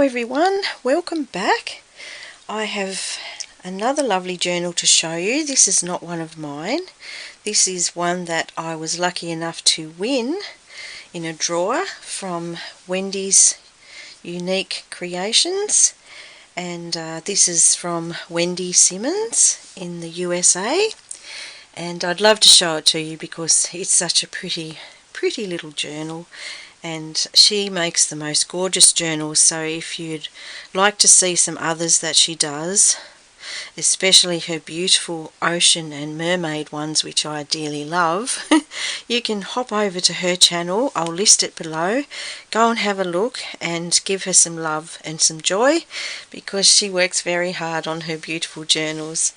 everyone, welcome back. I have another lovely journal to show you. This is not one of mine. This is one that I was lucky enough to win in a drawer from Wendy's Unique Creations, and this is from Wendy Simmons in the USA, and I'd love to show it to you because it's such a pretty little journal. And she makes the most gorgeous journals, so if you'd like to see some others that she does, especially her beautiful ocean and mermaid ones, which I dearly love, you can hop over to her channel. I'll list it below. Go and have a look and give her some love and some joy, because she works very hard on her beautiful journals.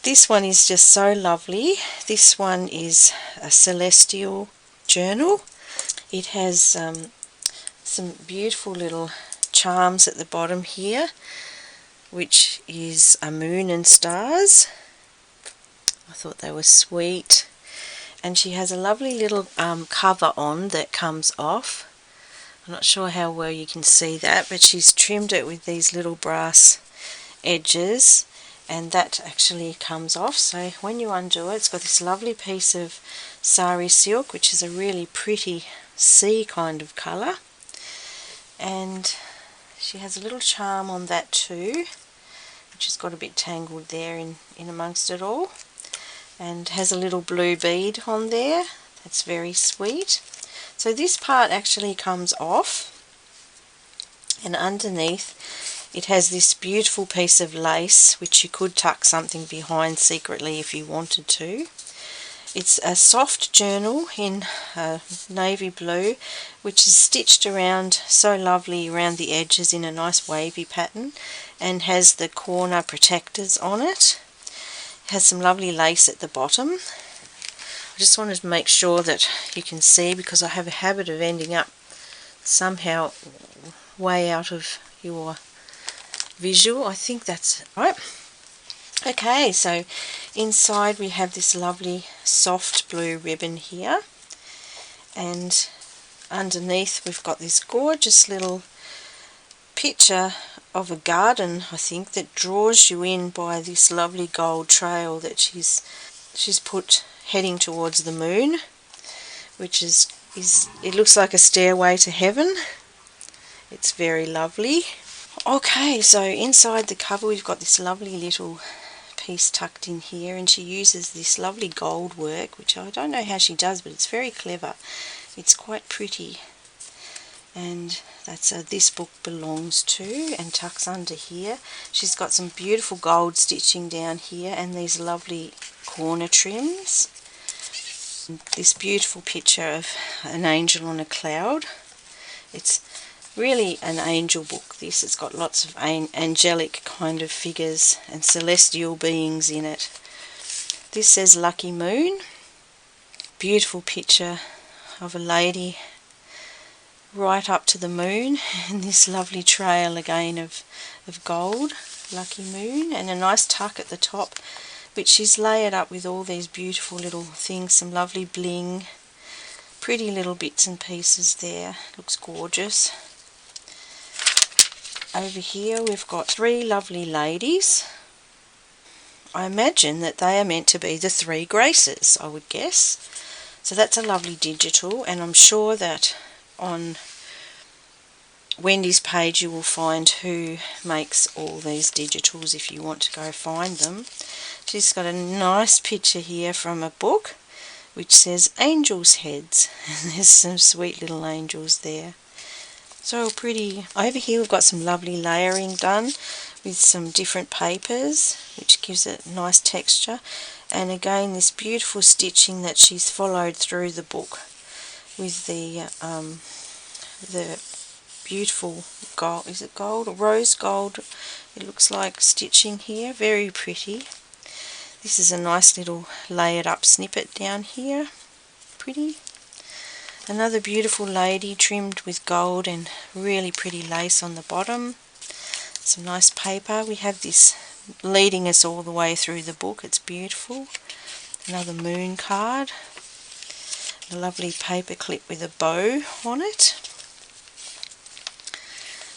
This one is just so lovely. This one is a celestial journal. It has some beautiful little charms at the bottom here, which is a moon and stars. I thought they were sweet. And she has a lovely little cover on that comes off. I'm not sure how well you can see that, but she's trimmed it with these little brass edges, and that actually comes off. So when you undo it, it's got this lovely piece of sari silk, which is a really pretty sea kind of colour, and she has a little charm on that too, which has got a bit tangled there in amongst it all, and has a little blue bead on there. That's very sweet. So this part actually comes off, and underneath it has this beautiful piece of lace, which you could tuck something behind secretly if you wanted to. It's a soft journal in navy blue, which is stitched around so lovely around the edges in a nice wavy pattern, and has the corner protectors on it. It has some lovely lace at the bottom. I just wanted to make sure that you can see, because I have a habit of ending up somehow way out of your visual. I think that's right. Okay, so inside we have this lovely soft blue ribbon here, and underneath we've got this gorgeous little picture of a garden, I think, that draws you in by this lovely gold trail that she's put heading towards the moon, which is it looks like a stairway to heaven. It's very lovely. Okay, so inside the cover we've got this lovely little piece tucked in here, and she uses this lovely gold work, which I don't know how she does, but it's very clever. It's quite pretty, and that's this book belongs to, and tucks under here. She's got some beautiful gold stitching down here, and these lovely corner trims. This beautiful picture of an angel on a cloud. It's really an angel book, this. It's got lots of angelic kind of figures and celestial beings in it. This says Lucky Moon. Beautiful picture of a lady right up to the moon, and this lovely trail again of gold, Lucky Moon, and a nice tuck at the top, which is layered up with all these beautiful little things, some lovely bling, pretty little bits and pieces there. Looks gorgeous. Over here we've got three lovely ladies. I imagine that they are meant to be the three Graces, I would guess. So that's a lovely digital, and I'm sure that on Wendy's page you will find who makes all these digitals if you want to go find them. She's got a nice picture here from a book which says Angels' Heads, and there's some sweet little angels there. So pretty. Over here we've got some lovely layering done with some different papers, which gives it nice texture, and again this beautiful stitching that she's followed through the book with the beautiful gold, is it gold or rose gold, it looks like, stitching here. Very pretty. This is a nice little layered up snippet down here. Pretty. Another beautiful lady trimmed with gold and really pretty lace on the bottom. Some nice paper. We have this leading us all the way through the book. It's beautiful. Another moon card. A lovely paper clip with a bow on it.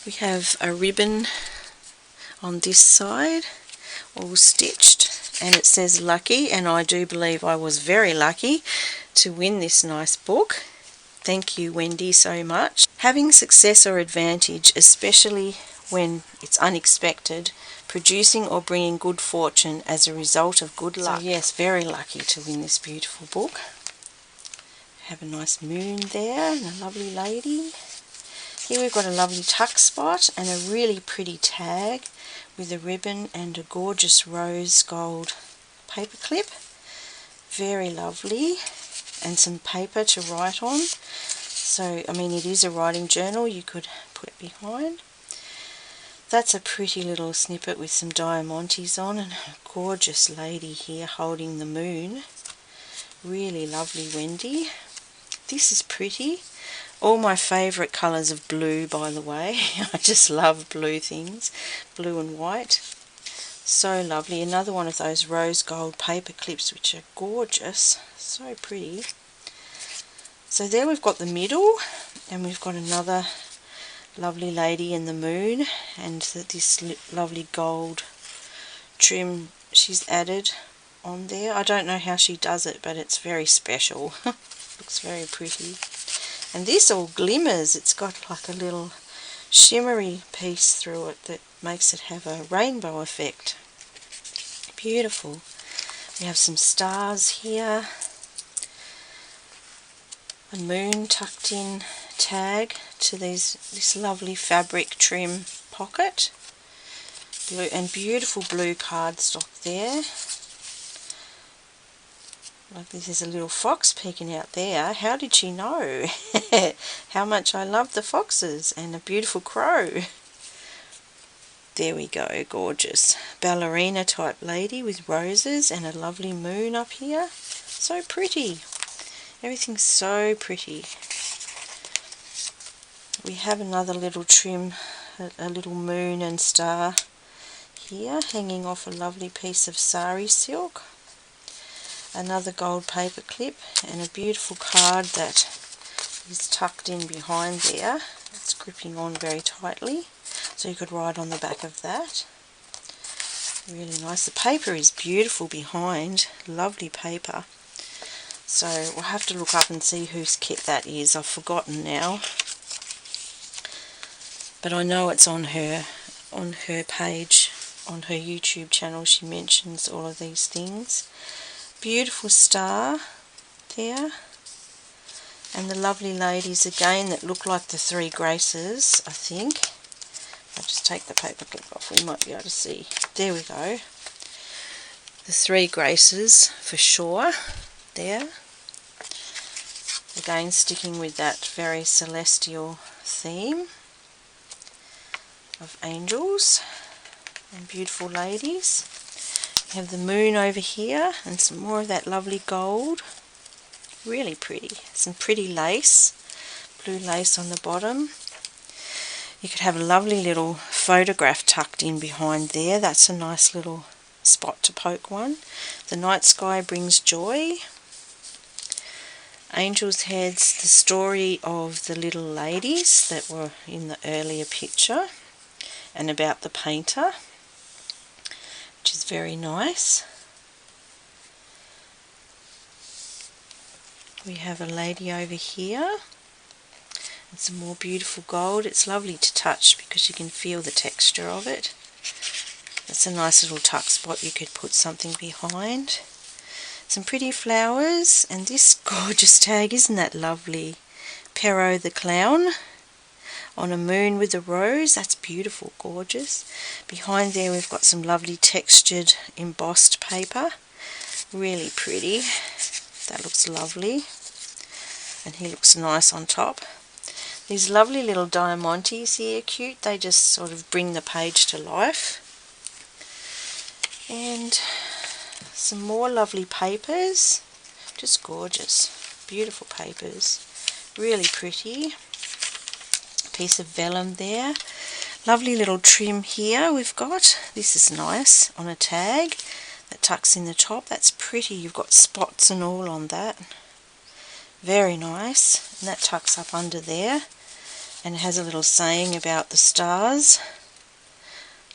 We have a ribbon on this side, all stitched, and it says lucky, and I do believe I was very lucky to win this nice book. Thank you, Wendy, so much. Having success or advantage, especially when it's unexpected, producing or bringing good fortune as a result of good luck. So yes, very lucky to win this beautiful book. Have a nice moon there and a lovely lady. Here we've got a lovely tuck spot and a really pretty tag with a ribbon and a gorgeous rose gold paper clip. Very lovely. And some paper to write on. So, I mean, it is a writing journal, you could put it behind. That's a pretty little snippet with some diamantes on, and a gorgeous lady here holding the moon. Really lovely, Wendy. This is pretty. All my favourite colours of blue, by the way. I just love blue things. Blue and white. So lovely. Another one of those rose gold paper clips, which are gorgeous. So pretty. So there we've got the middle, and we've got another lovely lady in the moon, and this lovely gold trim she's added on there. I don't know how she does it, but it's very special. Looks very pretty. And this all glimmers. It's got like a little shimmery piece through it that makes it have a rainbow effect. Beautiful. We have some stars here. A moon tucked in tag to this lovely fabric trim pocket. Blue and beautiful blue cardstock there. Like there's a little fox peeking out there. How did she know how much I love the foxes? And a beautiful crow. There we go, gorgeous. Ballerina type lady with roses and a lovely moon up here. So pretty. Everything's so pretty. We have another little trim, a little moon and star here, hanging off a lovely piece of sari silk. Another gold paper clip and a beautiful card that is tucked in behind there. It's gripping on very tightly, so you could write on the back of that. Really nice. The paper is beautiful behind, lovely paper. So we'll have to look up and see whose kit that is. I've forgotten now, but I know it's on her page, on her YouTube channel. She mentions all of these things. Beautiful star there, and the lovely ladies again that look like the three graces, I think. I'll just take the paper clip off, we might be able to see. There we go. The three graces for sure there. Again, sticking with that very celestial theme of angels and beautiful ladies. We have the moon over here and some more of that lovely gold. Really pretty. Some pretty lace, blue lace on the bottom. You could have a lovely little photograph tucked in behind there. That's a nice little spot to poke one. The night sky brings joy. Angels' heads, the story of the little ladies that were in the earlier picture, and about the painter, which is very nice. We have a lady over here and some more beautiful gold. It's lovely to touch because you can feel the texture of it. It's a nice little tuck spot you could put something behind. Some pretty flowers, and this gorgeous tag, isn't that lovely? Perrault the clown on a moon with a rose. That's beautiful, gorgeous. Behind there we've got some lovely textured embossed paper. Really pretty. That looks lovely. And he looks nice on top. These lovely little diamantes here, cute. They just sort of bring the page to life. And some more lovely papers. Just gorgeous. Beautiful papers. Really pretty. Piece of vellum there. Lovely little trim here we've got. This is nice on a tag that tucks in the top. That's pretty. You've got spots and all on that. Very nice. And that tucks up under there. and it has a little saying about the stars,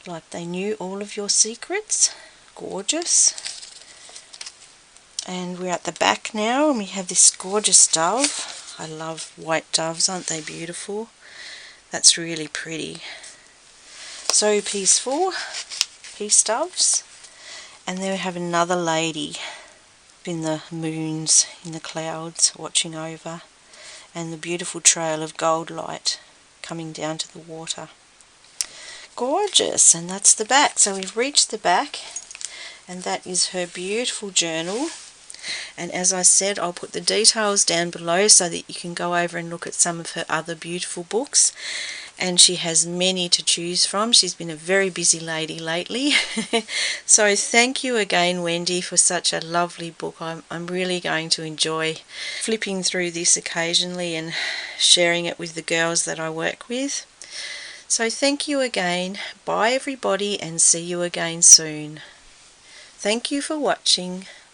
like they knew all of your secrets. Gorgeous. And we're at the back now, and we have this gorgeous dove. I love white doves, aren't they beautiful? That's really pretty. So peaceful, peace doves. And then we have another lady in the moons, in the clouds, watching over, and the beautiful trail of gold light coming down to the water. Gorgeous. And that's the back. So we've reached the back, and that is her beautiful journal. And as I said, I'll put the details down below so that you can go over and look at some of her other beautiful books. And she has many to choose from. She's been a very busy lady lately. So thank you again, Wendy, for such a lovely book. I'm really going to enjoy flipping through this occasionally and sharing it with the girls that I work with. So thank you again. Bye everybody, and see you again soon. Thank you for watching.